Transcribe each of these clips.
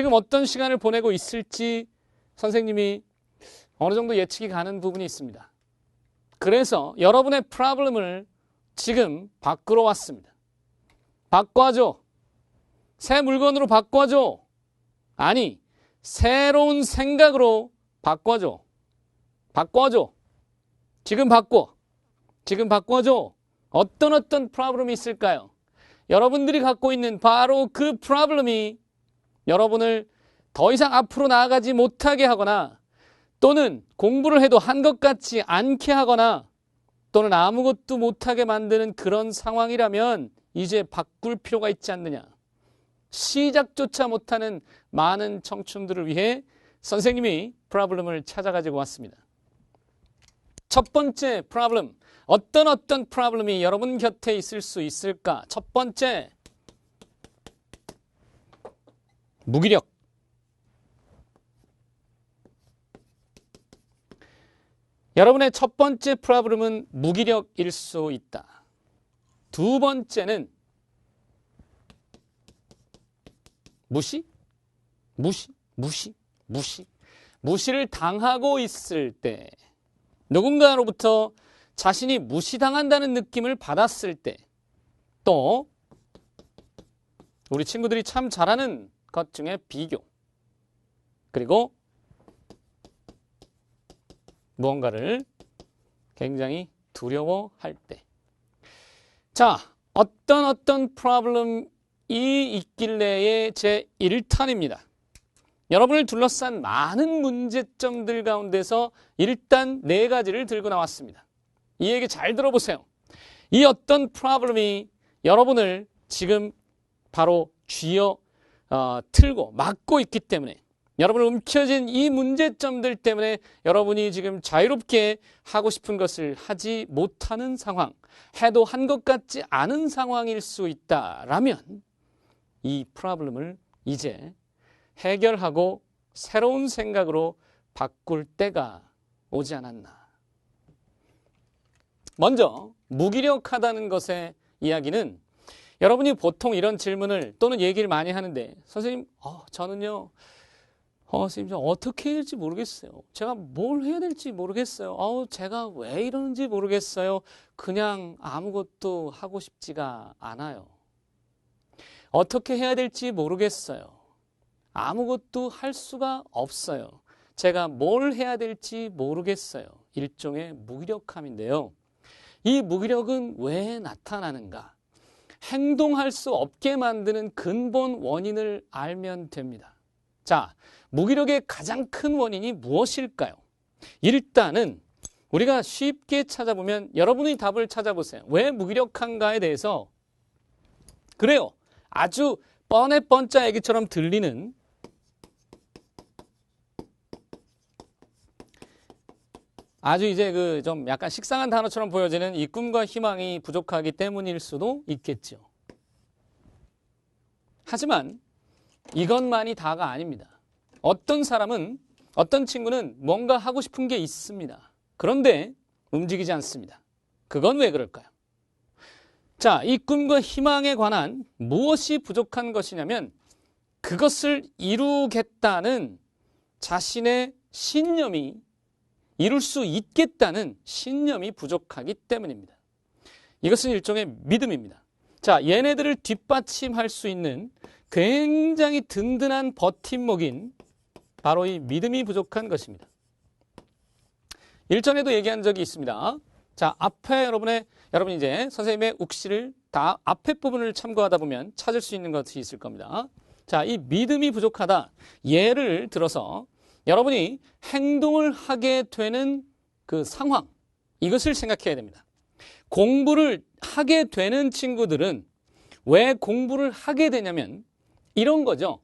지금 어떤 시간을 보내고 있을지 선생님이 어느 정도 예측이 가는 부분이 있습니다. 그래서 여러분의 프로블럼을 지금 바꾸러 왔습니다. 바꿔줘. 새 물건으로 바꿔줘. 아니, 새로운 생각으로 바꿔줘. 바꿔줘. 지금 바꿔. 지금 바꿔줘. 어떤 프로블럼이 있을까요? 여러분들이 갖고 있는 바로 그 프로블럼이 여러분을 더 이상 앞으로 나아가지 못하게 하거나 또는 공부를 해도 한 것 같지 않게 하거나 또는 아무것도 못하게 만드는 그런 상황이라면 이제 바꿀 필요가 있지 않느냐. 시작조차 못하는 많은 청춘들을 위해 선생님이 프로블럼을 찾아가지고 왔습니다. 첫 번째 프로블럼, 어떤 프로블럼이 여러분 곁에 있을 수 있을까? 첫 번째, 무기력. 여러분의 첫 번째 프로블럼은 무기력일 수 있다. 두 번째는 무시를 당하고 있을 때, 누군가로부터 자신이 무시당한다는 느낌을 받았을 때, 또 우리 친구들이 참 잘하는 것 중에 비교, 그리고 무언가를 굉장히 두려워할 때. 자, 어떤 프로블럼이 있길래의 제 1탄입니다. 여러분을 둘러싼 많은 문제점들 가운데서 일단 4가지를 들고 나왔습니다. 이 얘기 잘 들어보세요. 이 어떤 프로블럼이 여러분을 지금 바로 쥐어 틀고 막고 있기 때문에, 여러분을 움켜쥔 이 문제점들 때문에 여러분이 지금 자유롭게 하고 싶은 것을 하지 못하는 상황, 해도 한 것 같지 않은 상황일 수 있다라면 이 프로블럼을 이제 해결하고 새로운 생각으로 바꿀 때가 오지 않았나. 먼저 무기력하다는 것의 이야기는, 여러분이 보통 이런 질문을 또는 얘기를 많이 하는데, 선생님, 저는요, 선생님, 저 어떻게 해야 될지 모르겠어요. 제가 뭘 해야 될지 모르겠어요. 제가 왜 이러는지 모르겠어요. 그냥 아무것도 하고 싶지가 않아요. 어떻게 해야 될지 모르겠어요. 아무것도 할 수가 없어요. 제가 뭘 해야 될지 모르겠어요. 일종의 무기력함인데요. 이 무기력은 왜 나타나는가? 행동할 수 없게 만드는 근본 원인을 알면 됩니다. 자, 무기력의 가장 큰 원인이 무엇일까요? 일단은 우리가 쉽게 찾아보면, 여러분이 답을 찾아보세요. 왜 무기력한가에 대해서, 그래요, 아주 뻔해 뻔짜 얘기처럼 들리는 아주 이제 좀 약간 식상한 단어처럼 보여지는 이 꿈과 희망이 부족하기 때문일 수도 있겠죠. 하지만 이것만이 다가 아닙니다. 어떤 친구는 뭔가 하고 싶은 게 있습니다. 그런데 움직이지 않습니다. 그건 왜 그럴까요? 자, 이 꿈과 희망에 관한 무엇이 부족한 것이냐면, 그것을 이루겠다는 자신의 신념이, 이룰 수 있겠다는 신념이 부족하기 때문입니다. 이것은 일종의 믿음입니다. 자, 얘네들을 뒷받침할 수 있는 굉장히 든든한 버팀목인 바로 이 믿음이 부족한 것입니다. 일전에도 얘기한 적이 있습니다. 자, 앞에 여러분 이제 선생님의 욱시를 다 앞에 부분을 참고하다 보면 찾을 수 있는 것이 있을 겁니다. 자, 이 믿음이 부족하다. 예를 들어서 여러분이 행동을 하게 되는 그 상황, 이것을 생각해야 됩니다. 공부를 하게 되는 친구들은 왜 공부를 하게 되냐면 이런 거죠.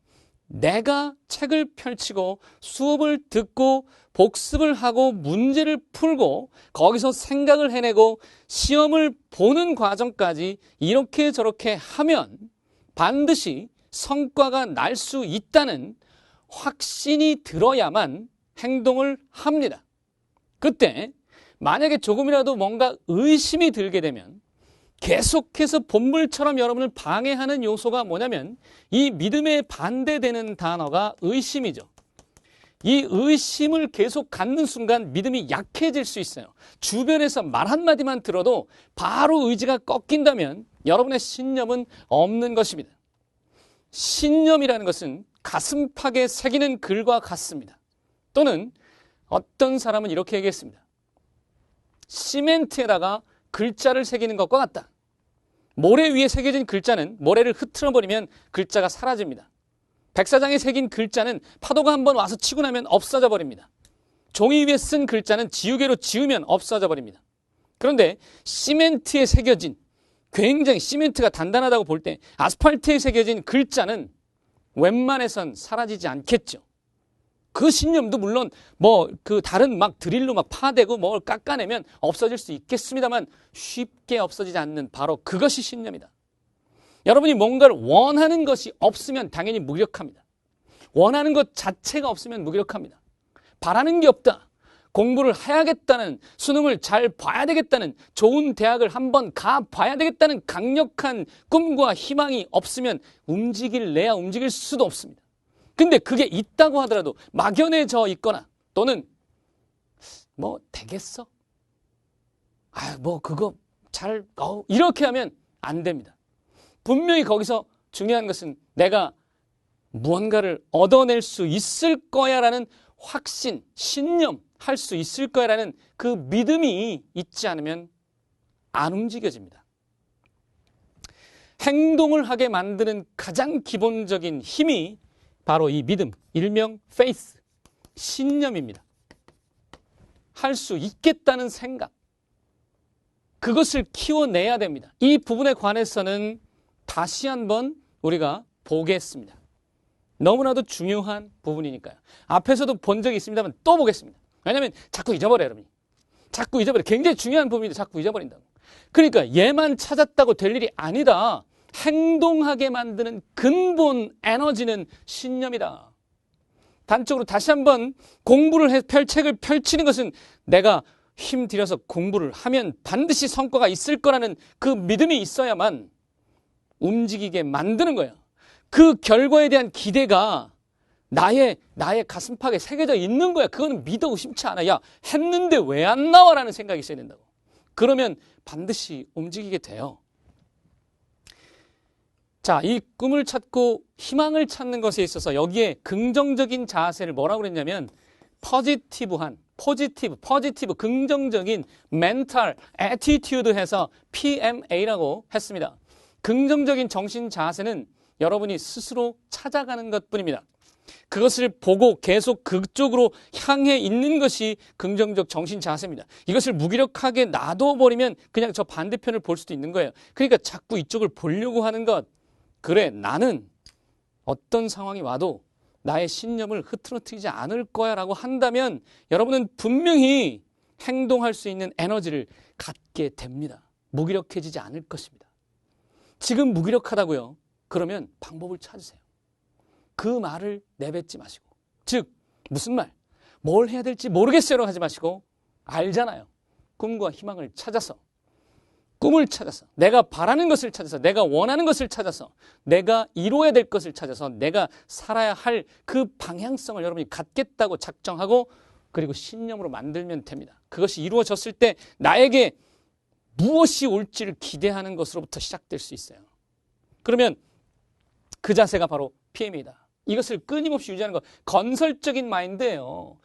내가 책을 펼치고 수업을 듣고 복습을 하고 문제를 풀고 거기서 생각을 해내고 시험을 보는 과정까지 이렇게 저렇게 하면 반드시 성과가 날 수 있다는 확신이 들어야만 행동을 합니다. 그때 만약에 조금이라도 뭔가 의심이 들게 되면 계속해서 본물처럼 여러분을 방해하는 요소가 뭐냐면 이 믿음에 반대되는 단어가 의심이죠. 이 의심을 계속 갖는 순간 믿음이 약해질 수 있어요. 주변에서 말 한마디만 들어도 바로 의지가 꺾인다면 여러분의 신념은 없는 것입니다. 신념이라는 것은 가슴팍에 새기는 글과 같습니다. 또는 어떤 사람은 이렇게 얘기했습니다. 시멘트에다가 글자를 새기는 것과 같다. 모래 위에 새겨진 글자는 모래를 흐트러버리면 글자가 사라집니다. 백사장에 새긴 글자는 파도가 한번 와서 치고 나면 없어져 버립니다. 종이 위에 쓴 글자는 지우개로 지우면 없어져 버립니다. 그런데 시멘트에 새겨진, 굉장히 시멘트가 단단하다고 볼 때 아스팔트에 새겨진 글자는 웬만해선 사라지지 않겠죠. 그 신념도 물론 그 다른 막 드릴로 막 파대고 뭘 깎아내면 없어질 수 있겠습니다만 쉽게 없어지지 않는 바로 그것이 신념이다. 여러분이 뭔가를 원하는 것이 없으면 당연히 무기력합니다. 원하는 것 자체가 없으면 무기력합니다. 바라는 게 없다. 공부를 해야겠다는, 수능을 잘 봐야 되겠다는, 좋은 대학을 한번 가봐야 되겠다는 강력한 꿈과 희망이 없으면 움직일 수도 없습니다. 근데 그게 있다고 하더라도 막연해져 있거나 또는 되겠어? 그거 이렇게 하면 안 됩니다. 분명히 거기서 중요한 것은 내가 무언가를 얻어낼 수 있을 거야라는 확신, 신념, 할 수 있을 거야라는 그 믿음이 있지 않으면 안 움직여집니다. 행동을 하게 만드는 가장 기본적인 힘이 바로 이 믿음, 일명 faith, 신념입니다. 할 수 있겠다는 생각, 그것을 키워내야 됩니다. 이 부분에 관해서는 다시 한번 우리가 보겠습니다. 너무나도 중요한 부분이니까요. 앞에서도 본 적이 있습니다만 또 보겠습니다. 왜냐하면 자꾸 잊어버려요, 여러분이. 자꾸 잊어버려. 굉장히 중요한 부분인데 자꾸 잊어버린다고. 그러니까 얘만 찾았다고 될 일이 아니다. 행동하게 만드는 근본 에너지는 신념이다. 단적으로 다시 한번 책을 펼치는 것은 내가 힘들여서 공부를 하면 반드시 성과가 있을 거라는 그 믿음이 있어야만 움직이게 만드는 거예요. 그 결과에 대한 기대가 나의 가슴팍에 새겨져 있는 거야. 그거는 믿어 의심치 않아. 야, 했는데 왜 안 나와? 라는 생각이 있어야 된다고. 그러면 반드시 움직이게 돼요. 자, 이 꿈을 찾고 희망을 찾는 것에 있어서 여기에 긍정적인 자세를 뭐라고 그랬냐면 포지티브, 긍정적인 멘탈, 애티튜드 해서 PMA라고 했습니다. 긍정적인 정신 자세는 여러분이 스스로 찾아가는 것뿐입니다. 그것을 보고 계속 그쪽으로 향해 있는 것이 긍정적 정신 자세입니다. 이것을 무기력하게 놔둬버리면 그냥 저 반대편을 볼 수도 있는 거예요. 그러니까 자꾸 이쪽을 보려고 하는 것. 그래, 나는 어떤 상황이 와도 나의 신념을 흐트러뜨리지 않을 거야 라고 한다면 여러분은 분명히 행동할 수 있는 에너지를 갖게 됩니다. 무기력해지지 않을 것입니다. 지금 무기력하다고요? 그러면 방법을 찾으세요. 그 말을 내뱉지 마시고, 즉 무슨 말, 뭘 해야 될지 모르겠어요 하지 마시고 알잖아요. 꿈과 희망을 찾아서, 꿈을 찾아서, 내가 바라는 것을 찾아서, 내가 원하는 것을 찾아서, 내가 이루어야 될 것을 찾아서, 내가 살아야 할 그 방향성을 여러분이 갖겠다고 작정하고 그리고 신념으로 만들면 됩니다. 그것이 이루어졌을 때 나에게 무엇이 올지를 기대하는 것으로부터 시작될 수 있어요. 그러면 그 자세가 바로 PM이다. 이것을 끊임없이 유지하는 것, 건설적인 마인드예요.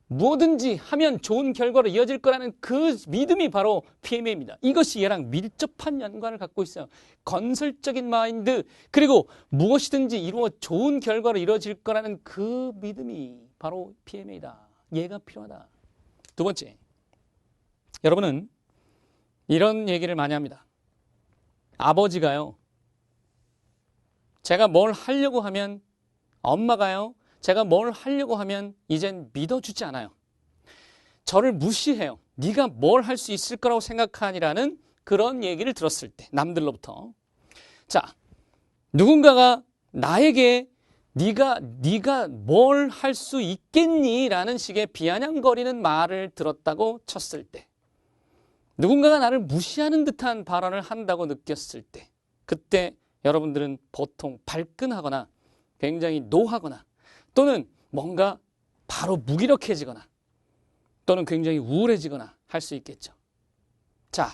뭐든지 하면 좋은 결과로 이어질 거라는 그 믿음이 바로 PMA입니다. 이것이 얘랑 밀접한 연관을 갖고 있어요. 건설적인 마인드, 그리고 무엇이든지 이루어 좋은 결과로 이루어질 거라는 그 믿음이 바로 PMA이다. 얘가 필요하다. 두 번째, 여러분은 이런 얘기를 많이 합니다. 아버지가요, 제가 뭘 하려고 하면, 엄마가요, 제가 뭘 하려고 하면 이젠 믿어주지 않아요. 저를 무시해요. 네가 뭘 할 수 있을 거라고 생각하니라는 그런 얘기를 들었을 때, 남들로부터. 자, 누군가가 나에게 네가 뭘 할 수 있겠니? 라는 식의 비아냥거리는 말을 들었다고 쳤을 때, 누군가가 나를 무시하는 듯한 발언을 한다고 느꼈을 때, 그때 여러분들은 보통 발끈하거나 굉장히 노하거나 또는 뭔가 바로 무기력해지거나 또는 굉장히 우울해지거나 할 수 있겠죠. 자,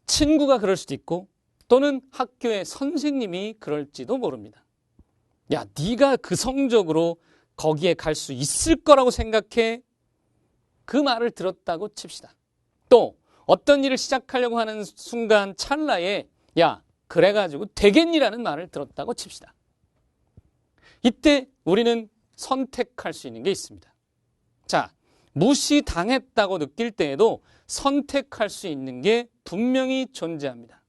친구가 그럴 수도 있고 또는 학교의 선생님이 그럴지도 모릅니다. 야, 네가 그 성적으로 거기에 갈 수 있을 거라고 생각해? 그 말을 들었다고 칩시다. 또 어떤 일을 시작하려고 하는 순간 찰나에 야, 그래가지고 되겠니라는 말을 들었다고 칩시다. 이때 우리는 선택할 수 있는 게 있습니다. 자, 무시당했다고 느낄 때에도 선택할 수 있는 게 분명히 존재합니다.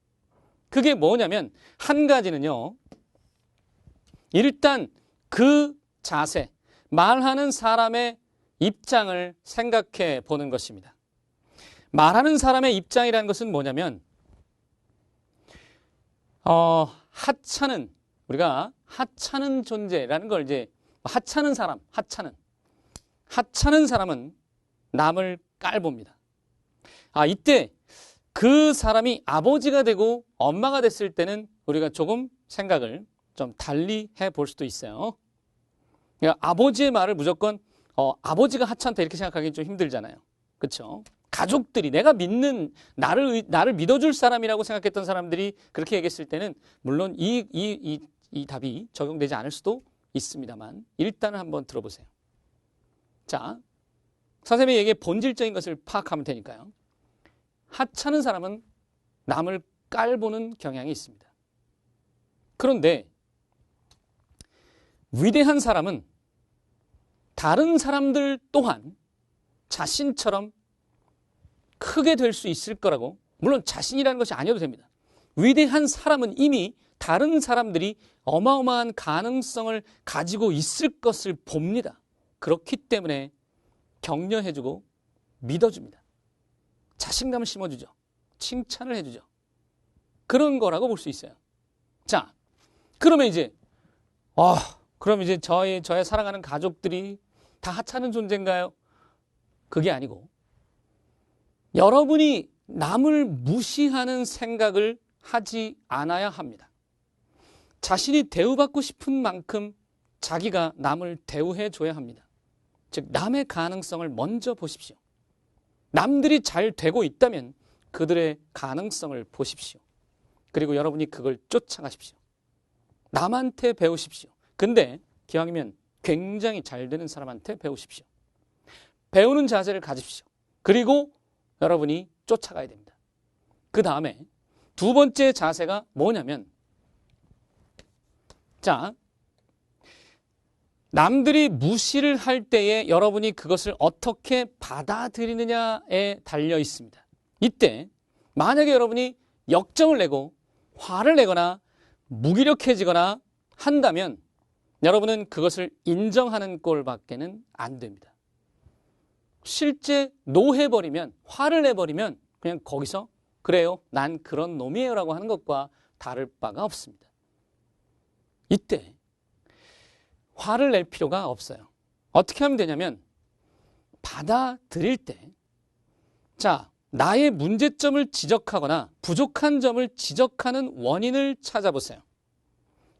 그게 뭐냐면 한 가지는요. 일단 그 자세, 말하는 사람의 입장을 생각해 보는 것입니다. 말하는 사람의 입장이라는 것은 뭐냐면 우리가 하찮은 존재라는 걸 이제 하찮은 사람은 남을 깔봅니다. 이때 그 사람이 아버지가 되고 엄마가 됐을 때는 우리가 조금 생각을 좀 달리 해볼 수도 있어요. 그러니까 아버지의 말을 무조건 아버지가 하찮다 이렇게 생각하기는 좀 힘들잖아요. 그렇죠? 가족들이 내가 믿는 나를 믿어줄 사람이라고 생각했던 사람들이 그렇게 얘기했을 때는 물론 이 답이 적용되지 않을 수도 있습니다만 일단은 한번 들어보세요. 자, 선생님의 얘기의 본질적인 것을 파악하면 되니까요. 하찮은 사람은 남을 깔보는 경향이 있습니다. 그런데 위대한 사람은 다른 사람들 또한 자신처럼 크게 될 수 있을 거라고, 물론 자신이라는 것이 아니어도 됩니다. 위대한 사람은 이미 다른 사람들이 어마어마한 가능성을 가지고 있을 것을 봅니다. 그렇기 때문에 격려해주고 믿어줍니다. 자신감을 심어주죠. 칭찬을 해주죠. 그런 거라고 볼 수 있어요. 자, 그러면 이제 저의 사랑하는 가족들이 다 하찮은 존재인가요? 그게 아니고 여러분이 남을 무시하는 생각을 하지 않아야 합니다. 자신이 대우받고 싶은 만큼 자기가 남을 대우해 줘야 합니다. 즉 남의 가능성을 먼저 보십시오. 남들이 잘 되고 있다면 그들의 가능성을 보십시오. 그리고 여러분이 그걸 쫓아가십시오. 남한테 배우십시오. 근데 기왕이면 굉장히 잘 되는 사람한테 배우십시오. 배우는 자세를 가집시오. 그리고 여러분이 쫓아가야 됩니다. 그 다음에 두 번째 자세가 뭐냐면, 자, 남들이 무시를 할 때에 여러분이 그것을 어떻게 받아들이느냐에 달려 있습니다. 이때 만약에 여러분이 역정을 내고 화를 내거나 무기력해지거나 한다면 여러분은 그것을 인정하는 꼴밖에는 안 됩니다. 실제 노해버리면, 화를 내버리면 그냥 거기서 그래요, 난 그런 놈이에요 라고 하는 것과 다를 바가 없습니다. 이때 화를 낼 필요가 없어요. 어떻게 하면 되냐면 받아들일 때, 자, 나의 문제점을 지적하거나 부족한 점을 지적하는 원인을 찾아보세요.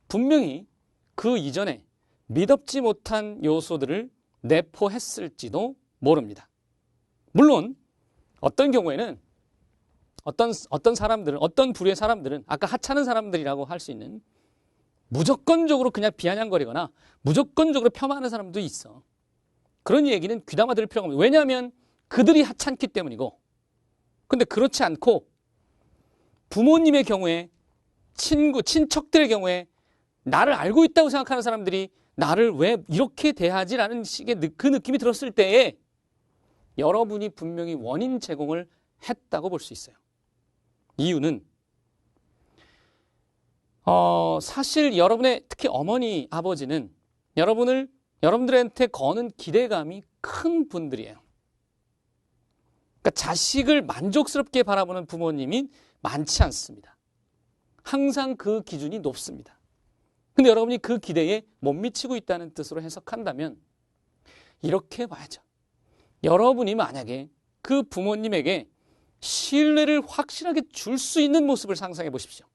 분명히 그 이전에 미덥지 못한 요소들을 내포했을지도 모릅니다. 물론 어떤 경우에는 어떤 사람들은, 어떤 부류의 사람들은 아까 하찮은 사람들이라고 할 수 있는 무조건적으로 그냥 비아냥거리거나 무조건적으로 폄하하는 사람도 있어. 그런 얘기는 귀담아 들을 필요가 없습니다. 왜냐하면 그들이 하찮기 때문이고, 근데 그렇지 않고 부모님의 경우에, 친척들의 경우에 나를 알고 있다고 생각하는 사람들이 나를 왜 이렇게 대하지라는 식의 그 느낌이 들었을 때에 여러분이 분명히 원인 제공을 했다고 볼 수 있어요. 이유는 사실 여러분의 특히 어머니, 아버지는 여러분들한테 거는 기대감이 큰 분들이에요. 그러니까 자식을 만족스럽게 바라보는 부모님이 많지 않습니다. 항상 그 기준이 높습니다. 근데 여러분이 그 기대에 못 미치고 있다는 뜻으로 해석한다면 이렇게 봐야죠. 여러분이 만약에 그 부모님에게 신뢰를 확실하게 줄 수 있는 모습을 상상해 보십시오.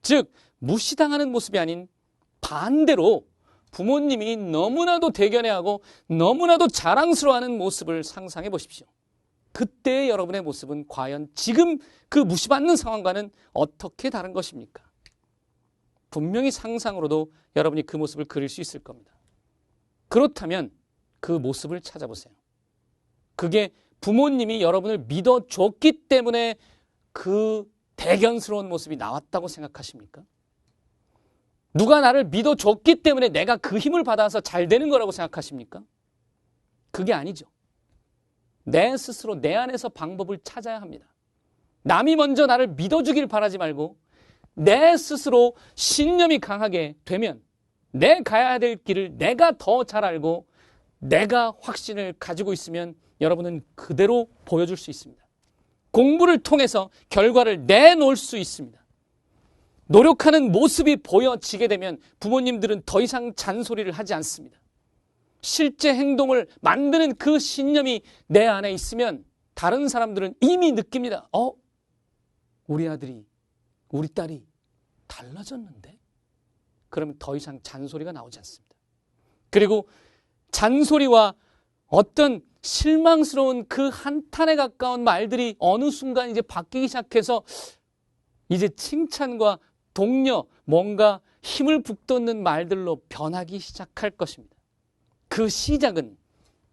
즉, 무시당하는 모습이 아닌 반대로 부모님이 너무나도 대견해하고 너무나도 자랑스러워하는 모습을 상상해 보십시오. 그때의 여러분의 모습은 과연 지금 그 무시받는 상황과는 어떻게 다른 것입니까? 분명히 상상으로도 여러분이 그 모습을 그릴 수 있을 겁니다. 그렇다면 그 모습을 찾아보세요. 그게 부모님이 여러분을 믿어줬기 때문에 그 대견스러운 모습이 나왔다고 생각하십니까? 누가 나를 믿어줬기 때문에 내가 그 힘을 받아서 잘 되는 거라고 생각하십니까? 그게 아니죠. 내 스스로 내 안에서 방법을 찾아야 합니다. 남이 먼저 나를 믿어주길 바라지 말고 내 스스로 신념이 강하게 되면 내 가야 될 길을 내가 더 잘 알고 내가 확신을 가지고 있으면 여러분은 그대로 보여줄 수 있습니다. 공부를 통해서 결과를 내놓을 수 있습니다. 노력하는 모습이 보여지게 되면 부모님들은 더 이상 잔소리를 하지 않습니다. 실제 행동을 만드는 그 신념이 내 안에 있으면 다른 사람들은 이미 느낍니다. 우리 아들이, 우리 딸이 달라졌는데? 그러면 더 이상 잔소리가 나오지 않습니다. 그리고 잔소리와 어떤 실망스러운 그 한탄에 가까운 말들이 어느 순간 이제 바뀌기 시작해서 이제 칭찬과 독려, 뭔가 힘을 북돋는 말들로 변하기 시작할 것입니다. 그 시작은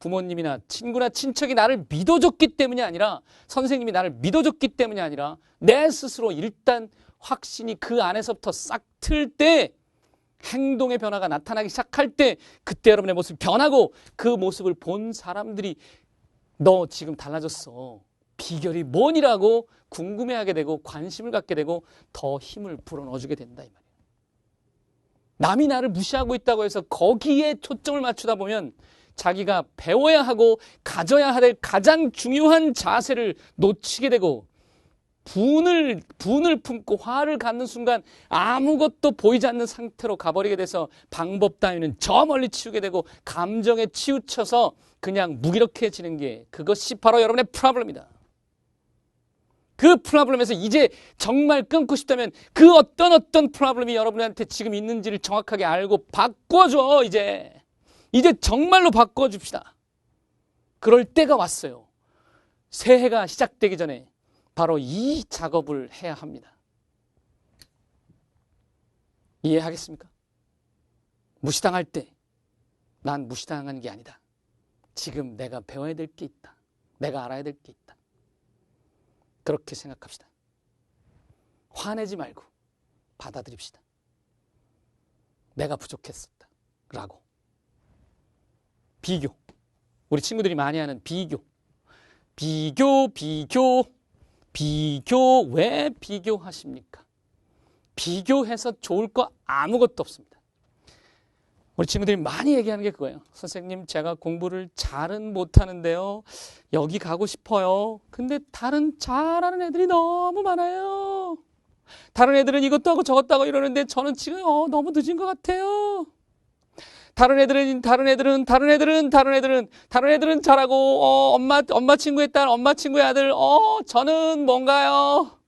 부모님이나 친구나 친척이 나를 믿어줬기 때문이 아니라 선생님이 나를 믿어줬기 때문이 아니라 내 스스로 일단 확신이 그 안에서부터 싹 틀 때 행동의 변화가 나타나기 시작할 때 그때 여러분의 모습이 변하고 그 모습을 본 사람들이 너 지금 달라졌어. 비결이 뭐니라고 궁금해하게 되고 관심을 갖게 되고 더 힘을 불어넣어주게 된다 이 말이에요. 남이 나를 무시하고 있다고 해서 거기에 초점을 맞추다 보면 자기가 배워야 하고 가져야 할 가장 중요한 자세를 놓치게 되고 분을 품고 화를 갖는 순간 아무것도 보이지 않는 상태로 가버리게 돼서 방법 따위는 저 멀리 치우게 되고 감정에 치우쳐서 그냥 무기력해지는 게 그것이 바로 여러분의 프로블럼이다. 그 프로블럼에서 이제 정말 끊고 싶다면 그 어떤 프로블럼이 여러분한테 지금 있는지를 정확하게 알고 바꿔줘. 이제 정말로 바꿔줍시다. 그럴 때가 왔어요. 새해가 시작되기 전에 바로 이 작업을 해야 합니다. 이해하겠습니까? 무시당할 때 난 무시당한 게 아니다. 지금 내가 배워야 될 게 있다. 내가 알아야 될 게 있다. 그렇게 생각합시다. 화내지 말고 받아들입시다. 내가 부족했었다. 라고. 비교. 우리 친구들이 많이 하는 비교. 비교 왜 비교하십니까? 비교해서 좋을 거 아무것도 없습니다. 우리 친구들이 많이 얘기하는 게 그거예요. 선생님, 제가 공부를 잘은 못하는데요. 여기 가고 싶어요. 근데 다른 잘하는 애들이 너무 많아요. 다른 애들은 이것도 하고 저것도 하고 이러는데 저는 지금 너무 늦은 것 같아요. 다른 애들은 잘하고 엄마 친구의 딸, 엄마 친구의 아들, 저는 뭔가요?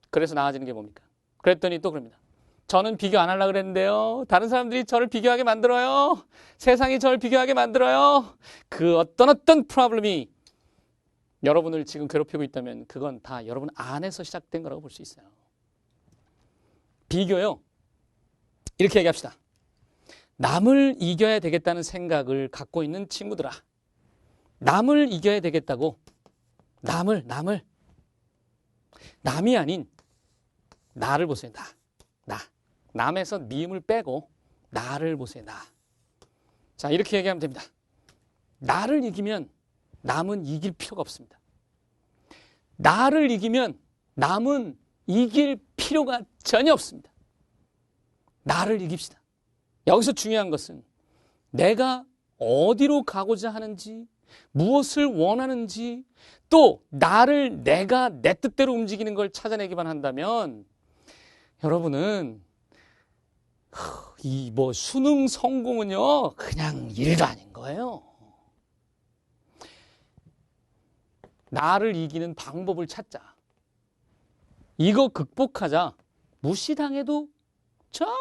그래서 나아지는 게 뭡니까? 그랬더니 또 그럽니다. 저는 비교 안 하려고 그랬는데요. 다른 사람들이 저를 비교하게 만들어요. 세상이 저를 비교하게 만들어요. 그 어떤 프로블럼이 여러분을 지금 괴롭히고 있다면 그건 다 여러분 안에서 시작된 거라고 볼 수 있어요. 비교요. 이렇게 얘기합시다. 남을 이겨야 되겠다는 생각을 갖고 있는 친구들아. 남을 이겨야 되겠다고. 남이 아닌 나를 보세요. 나. 남에서 미음을 빼고 나를 보세요. 나. 자, 이렇게 얘기하면 됩니다. 나를 이기면 남은 이길 필요가 없습니다. 나를 이기면 남은 이길 필요가 전혀 없습니다. 나를 이깁시다. 여기서 중요한 것은 내가 어디로 가고자 하는지, 무엇을 원하는지, 또 나를 내가 내 뜻대로 움직이는 걸 찾아내기만 한다면 여러분은 이 수능 성공은요 그냥 일도 아닌 거예요. 나를 이기는 방법을 찾자. 이거 극복하자. 무시당해도 전혀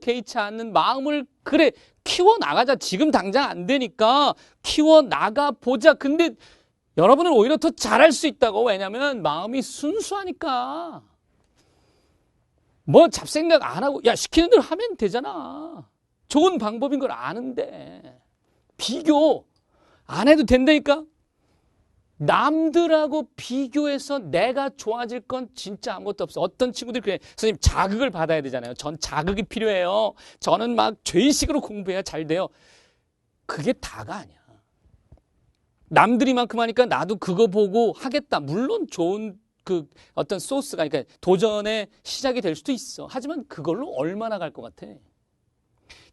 개의치 않는 마음을 그래 키워나가자. 지금 당장 안 되니까 키워나가 보자. 근데 여러분은 오히려 더 잘할 수 있다고. 왜냐면 마음이 순수하니까. 뭐 잡생각 안 하고 야 시키는 대로 하면 되잖아. 좋은 방법인 걸 아는데 비교 안 해도 된다니까. 남들하고 비교해서 내가 좋아질 건 진짜 아무것도 없어. 어떤 친구들이 그래. 선생님 자극을 받아야 되잖아요. 전 자극이 필요해요. 저는 막 죄의식으로 공부해야 잘 돼요. 그게 다가 아니야. 남들이 만큼 하니까 나도 그거 보고 하겠다. 물론 좋은 그 어떤 소스가 그러니까 도전의 시작이 될 수도 있어. 하지만 그걸로 얼마나 갈 것 같아.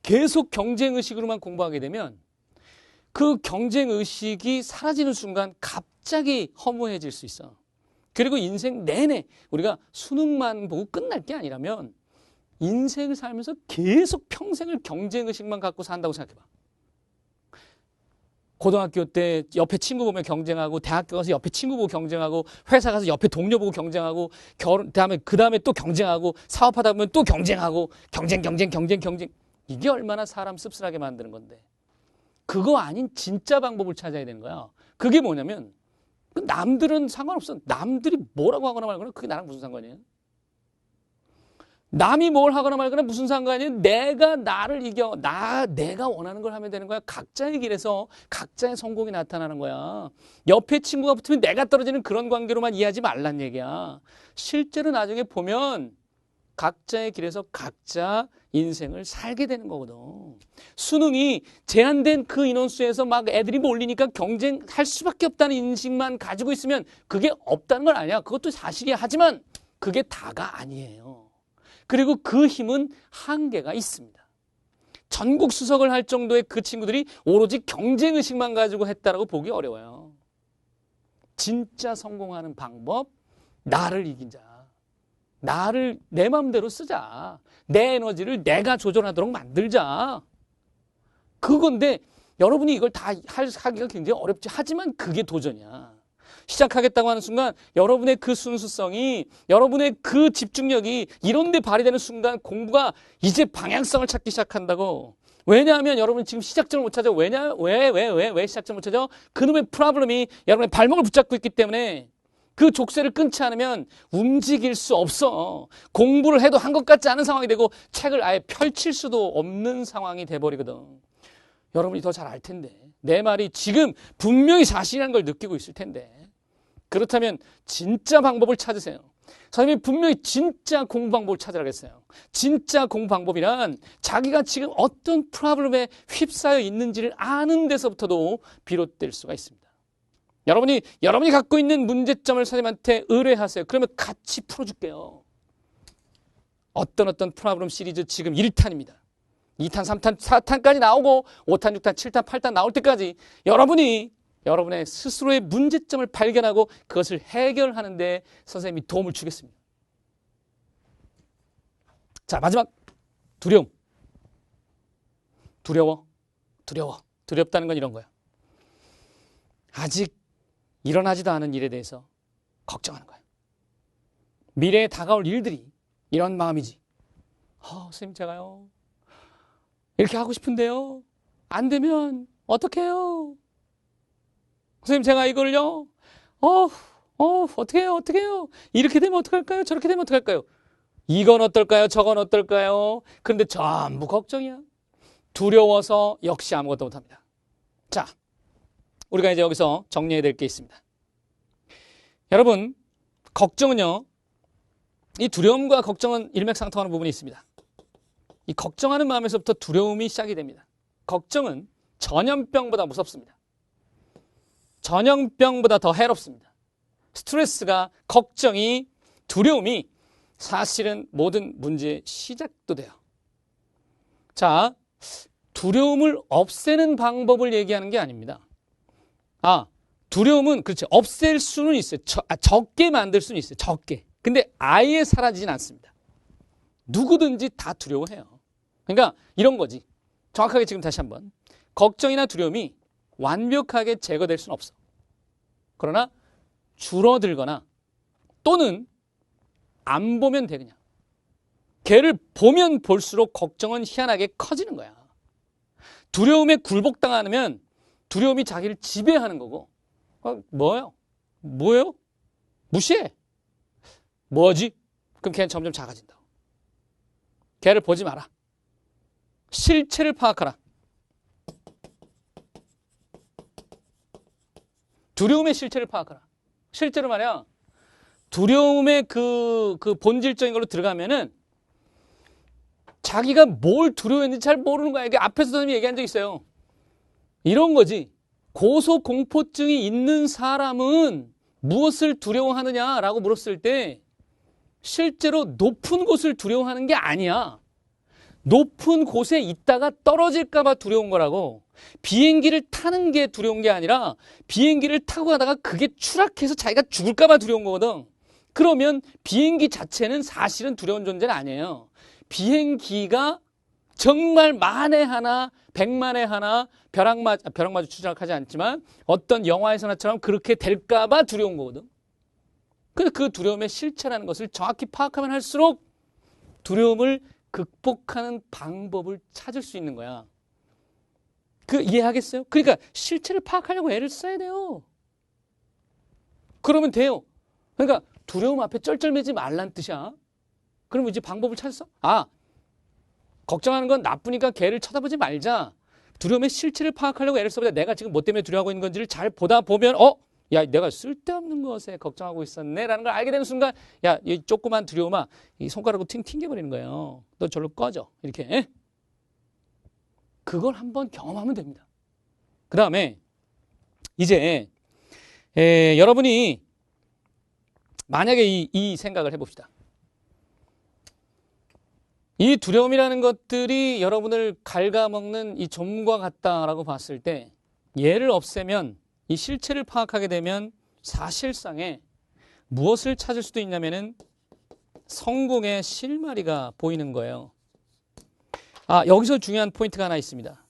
계속 경쟁의식으로만 공부하게 되면 그 경쟁의식이 사라지는 순간 갑자기 허무해질 수 있어. 그리고 인생 내내 우리가 수능만 보고 끝날 게 아니라면 인생을 살면서 계속 평생을 경쟁의식만 갖고 산다고 생각해봐. 고등학교 때 옆에 친구 보면 경쟁하고, 대학교 가서 옆에 친구 보고 경쟁하고, 회사 가서 옆에 동료 보고 경쟁하고, 그 다음에 또 경쟁하고, 사업하다 보면 또 경쟁하고, 경쟁. 이게 얼마나 사람 씁쓸하게 만드는 건데. 그거 아닌 진짜 방법을 찾아야 되는 거야. 그게 뭐냐면 남들은 상관없어. 남들이 뭐라고 하거나 말거나 그게 나랑 무슨 상관이에요? 남이 뭘 하거나 말거나 무슨 상관이에요? 내가 나를 이겨. 내가 원하는 걸 하면 되는 거야. 각자의 길에서 각자의 성공이 나타나는 거야. 옆에 친구가 붙으면 내가 떨어지는 그런 관계로만 이해하지 말란 얘기야. 실제로 나중에 보면 각자의 길에서 각자 인생을 살게 되는 거거든. 수능이 제한된 그 인원수에서 막 애들이 몰리니까 경쟁할 수밖에 없다는 인식만 가지고 있으면 그게 없다는 건 아니야. 그것도 사실이야. 하지만 그게 다가 아니에요. 그리고 그 힘은 한계가 있습니다. 전국 수석을 할 정도의 그 친구들이 오로지 경쟁의식만 가지고 했다라고 보기 어려워요. 진짜 성공하는 방법, 나를 이긴 자. 나를 내 마음대로 쓰자. 내 에너지를 내가 조절하도록 만들자. 그건데 여러분이 이걸 다 하기가 굉장히 어렵지. 하지만 그게 도전이야. 시작하겠다고 하는 순간 여러분의 그 순수성이, 여러분의 그 집중력이 이런 데 발휘되는 순간 공부가 이제 방향성을 찾기 시작한다고. 왜냐하면 여러분 지금 시작점을 못 찾아. 왜 시작점을 못 찾아? 그놈의 프로블럼이 여러분의 발목을 붙잡고 있기 때문에 그 족쇄를 끊지 않으면 움직일 수 없어. 공부를 해도 한 것 같지 않은 상황이 되고 책을 아예 펼칠 수도 없는 상황이 돼버리거든. 여러분이 더 잘 알 텐데. 내 말이 지금 분명히 사실이라는 걸 느끼고 있을 텐데. 그렇다면 진짜 방법을 찾으세요. 선생님이 분명히 진짜 공부 방법을 찾으라겠어요. 진짜 공부 방법이란 자기가 지금 어떤 프로블럼에 휩싸여 있는지를 아는 데서부터도 비롯될 수가 있습니다. 여러분이 갖고 있는 문제점을 선생님한테 의뢰하세요. 그러면 같이 풀어줄게요. 어떤 프로블럼 시리즈 지금 1탄입니다. 2탄, 3탄, 4탄까지 나오고 5탄, 6탄, 7탄, 8탄 나올 때까지 여러분이 여러분의 스스로의 문제점을 발견하고 그것을 해결하는 데 선생님이 도움을 주겠습니다. 자, 마지막 두려움. 두렵다는 건 이런 거야. 아직 일어나지도 않은 일에 대해서 걱정하는 거야. 미래에 다가올 일들이 이런 마음이지. 선생님 제가요 이렇게 하고 싶은데요. 안 되면 어떡해요? 선생님 제가 이걸요. 어떻게 해요? 이렇게 되면 어떡할까요? 저렇게 되면 어떡할까요? 이건 어떨까요? 저건 어떨까요? 그런데 전부 걱정이야. 두려워서 역시 아무것도 못합니다. 자, 우리가 이제 여기서 정리해야 될 게 있습니다. 여러분, 걱정은요, 이 두려움과 걱정은 일맥상통하는 부분이 있습니다. 이 걱정하는 마음에서부터 두려움이 시작이 됩니다. 걱정은 전염병보다 무섭습니다. 전염병보다 더 해롭습니다. 스트레스가, 걱정이, 두려움이 사실은 모든 문제의 시작도 돼요. 자, 두려움을 없애는 방법을 얘기하는 게 아닙니다. 두려움은 그렇죠. 없앨 수는 있어요. 적게 만들 수는 있어요. 적게. 근데 아예 사라지진 않습니다. 누구든지 다 두려워해요. 그러니까 이런 거지. 정확하게 지금 다시 한번. 걱정이나 두려움이 완벽하게 제거될 수는 없어. 그러나 줄어들거나 또는 안 보면 돼 그냥. 걔를 보면 볼수록 걱정은 희한하게 커지는 거야. 두려움에 굴복당하면 두려움이 자기를 지배하는 거고. 뭐예요? 뭐예요? 무시해. 뭐지? 그럼 걔는 점점 작아진다. 걔를 보지 마라. 실체를 파악하라. 두려움의 실체를 파악하라. 실제로 말이야. 두려움의 그 본질적인 걸로 들어가면은 자기가 뭘 두려워했는지 잘 모르는 거야. 이게 앞에서 선생님이 얘기한 적 있어요. 이런 거지. 고소공포증이 있는 사람은 무엇을 두려워하느냐라고 물었을 때 실제로 높은 곳을 두려워하는 게 아니야. 높은 곳에 있다가 떨어질까 봐 두려운 거라고. 비행기를 타는 게 두려운 게 아니라 비행기를 타고 가다가 그게 추락해서 자기가 죽을까 봐 두려운 거거든. 그러면 비행기 자체는 사실은 두려운 존재는 아니에요. 비행기가 정말 만에 하나, 백만에 하나 벼락마저 추락하지 않지만 어떤 영화에서나처럼 그렇게 될까 봐 두려운 거거든. 근데 그 두려움의 실체라는 것을 정확히 파악하면 할수록 두려움을 극복하는 방법을 찾을 수 있는 거야. 그 이해하겠어요? 그러니까 실체를 파악하려고 애를 써야 돼요. 그러면 돼요. 그러니까 두려움 앞에 쩔쩔매지 말란 뜻이야. 그러면 이제 방법을 찾았어? 걱정하는 건 나쁘니까 걔를 쳐다보지 말자. 두려움의 실체를 파악하려고 애를 써보자. 내가 지금 뭐 때문에 두려워하고 있는 건지를 잘 보다 보면 야, 내가 쓸데없는 것에 걱정하고 있었네 라는 걸 알게 되는 순간 야, 이 조그만 두려움아 이 손가락으로 튕겨버리는 거예요. 너 절로 꺼져. 이렇게. 그걸 한번 경험하면 됩니다. 그 다음에 이제 여러분이 만약에 이 생각을 해봅시다. 이 두려움이라는 것들이 여러분을 갉아먹는 이 좀과 같다라고 봤을 때 얘를 없애면 이 실체를 파악하게 되면 사실상에 무엇을 찾을 수도 있냐면은 성공의 실마리가 보이는 거예요. 여기서 중요한 포인트가 하나 있습니다.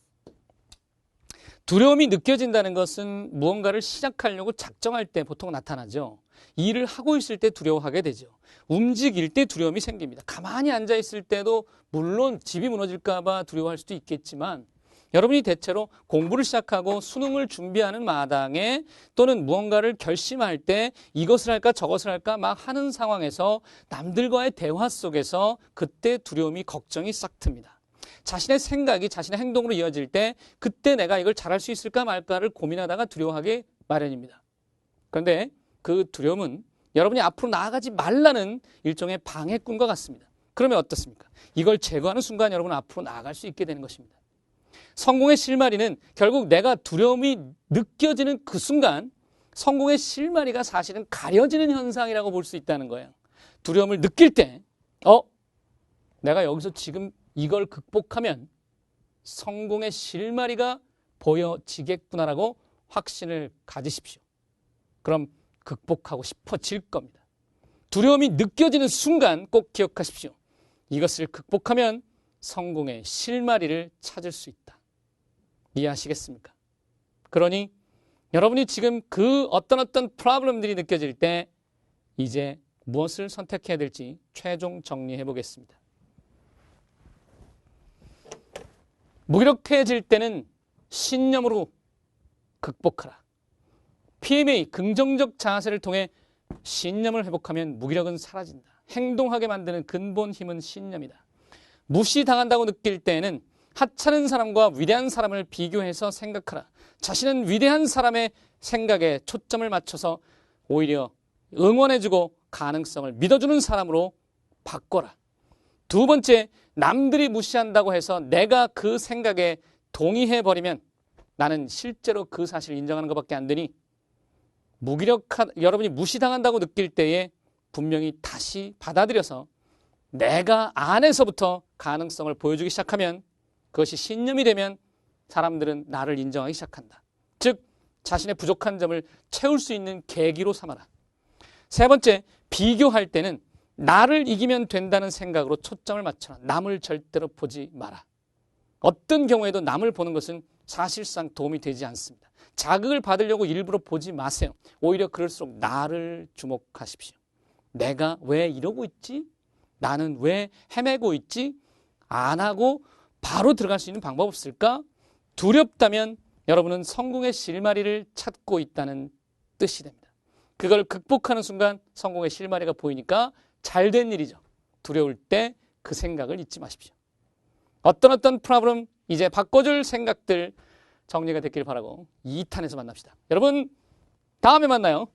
두려움이 느껴진다는 것은 무언가를 시작하려고 작정할 때 보통 나타나죠. 일을 하고 있을 때 두려워하게 되죠. 움직일 때 두려움이 생깁니다. 가만히 앉아 있을 때도 물론 집이 무너질까 봐 두려워할 수도 있겠지만 여러분이 대체로 공부를 시작하고 수능을 준비하는 마당에 또는 무언가를 결심할 때 이것을 할까 저것을 할까 막 하는 상황에서 남들과의 대화 속에서 그때 두려움이 걱정이 싹 틉니다. 자신의 생각이 자신의 행동으로 이어질 때 그때 내가 이걸 잘할 수 있을까 말까를 고민하다가 두려워하게 마련입니다. 그런데 그 두려움은 여러분이 앞으로 나아가지 말라는 일종의 방해꾼과 같습니다. 그러면 어떻습니까? 이걸 제거하는 순간 여러분은 앞으로 나아갈 수 있게 되는 것입니다. 성공의 실마리는 결국 내가 두려움이 느껴지는 그 순간 성공의 실마리가 사실은 가려지는 현상이라고 볼 수 있다는 거예요. 두려움을 느낄 때 내가 여기서 지금 이걸 극복하면 성공의 실마리가 보여지겠구나라고 확신을 가지십시오. 그럼 극복하고 싶어질 겁니다. 두려움이 느껴지는 순간 꼭 기억하십시오. 이것을 극복하면 성공의 실마리를 찾을 수 있다. 이해하시겠습니까? 그러니 여러분이 지금 그 어떤 프로블럼들이 느껴질 때 이제 무엇을 선택해야 될지 최종 정리해 보겠습니다. 무기력해질 때는 신념으로 극복하라. PMA, 긍정적 자세를 통해 신념을 회복하면 무기력은 사라진다. 행동하게 만드는 근본 힘은 신념이다. 무시당한다고 느낄 때에는 하찮은 사람과 위대한 사람을 비교해서 생각하라. 자신은 위대한 사람의 생각에 초점을 맞춰서 오히려 응원해주고 가능성을 믿어주는 사람으로 바꿔라. 두 번째, 남들이 무시한다고 해서 내가 그 생각에 동의해버리면 나는 실제로 그 사실을 인정하는 것밖에 안 되니 여러분이 무시당한다고 느낄 때에 분명히 다시 받아들여서 내가 안에서부터 가능성을 보여주기 시작하면 그것이 신념이 되면 사람들은 나를 인정하기 시작한다. 즉 자신의 부족한 점을 채울 수 있는 계기로 삼아라. 세 번째, 비교할 때는 나를 이기면 된다는 생각으로 초점을 맞춰라. 남을 절대로 보지 마라. 어떤 경우에도 남을 보는 것은 사실상 도움이 되지 않습니다. 자극을 받으려고 일부러 보지 마세요. 오히려 그럴수록 나를 주목하십시오. 내가 왜 이러고 있지? 나는 왜 헤매고 있지? 안 하고 바로 들어갈 수 있는 방법 없을까? 두렵다면 여러분은 성공의 실마리를 찾고 있다는 뜻이 됩니다. 그걸 극복하는 순간 성공의 실마리가 보이니까 잘된 일이죠. 두려울 때 그 생각을 잊지 마십시오. 어떤 프로블럼 이제 바꿔줄 생각들 정리가 됐길 바라고 2탄에서 만납시다. 여러분 다음에 만나요.